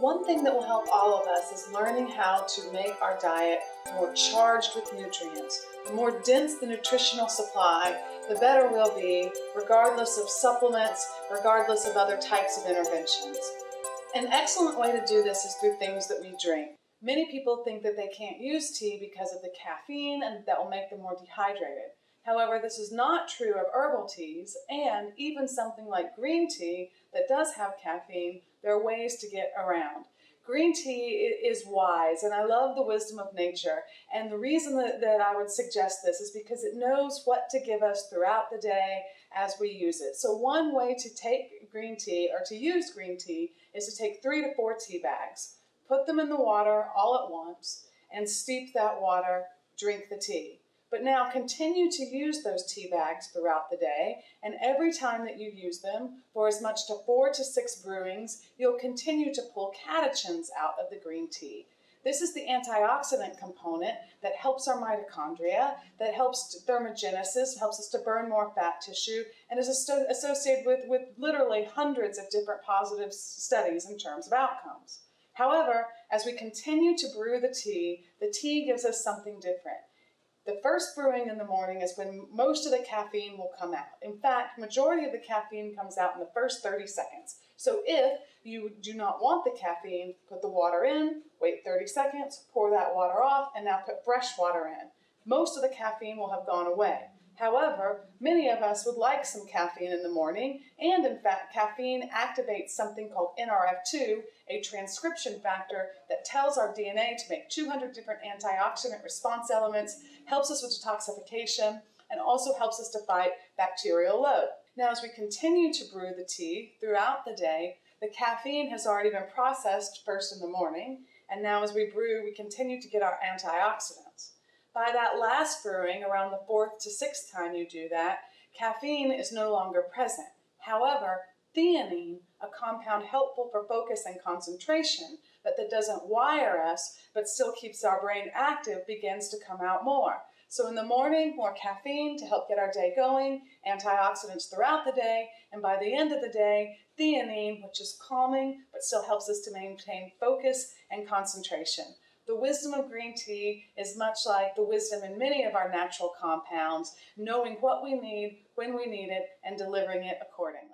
One thing that will help all of us is learning how to make our diet more charged with nutrients. The more dense the nutritional supply, the better we'll be, regardless of supplements, regardless of other types of interventions. An excellent way to do this is through things that we drink. Many people think that they can't use tea because of the caffeine and that will make them more dehydrated. However, this is not true of herbal teas, and even something like green tea that does have caffeine, there are ways to get around. Green tea is wise, and I love the wisdom of nature. And the reason that I would suggest this is because it knows what to give us throughout the day as we use it. So one way to take green tea, or to use green tea, is to take 3 to 4 tea bags, put them in the water all at once, and steep that water, drink the tea. But now continue to use those tea bags throughout the day, and every time that you use them, for as much to 4 to 6 brewings, you'll continue to pull catechins out of the green tea. This is the antioxidant component that helps our mitochondria, that helps thermogenesis, helps us to burn more fat tissue, and is associated with literally hundreds of different positive studies in terms of outcomes. However, as we continue to brew the tea gives us something different. The first brewing in the morning is when most of the caffeine will come out. In fact, majority of the caffeine comes out in the first 30 seconds. So if you do not want the caffeine, put the water in, wait 30 seconds, pour that water off, and now put fresh water in. Most of the caffeine will have gone away. However, many of us would like some caffeine in the morning, and in fact, caffeine activates something called NRF2, a transcription factor that tells our DNA to make 200 different antioxidant response elements, helps us with detoxification, and also helps us to fight bacterial load. Now, as we continue to brew the tea throughout the day, the caffeine has already been processed first in the morning, and now as we brew, we continue to get our antioxidants. By that last brewing, around the 4th to 6th time you do that, caffeine is no longer present. However, theanine, a compound helpful for focus and concentration, but that doesn't wire us, but still keeps our brain active, begins to come out more. So in the morning, more caffeine to help get our day going, antioxidants throughout the day, and by the end of the day, theanine, which is calming, but still helps us to maintain focus and concentration. The wisdom of green tea is much like the wisdom in many of our natural compounds, knowing what we need, when we need it, and delivering it accordingly.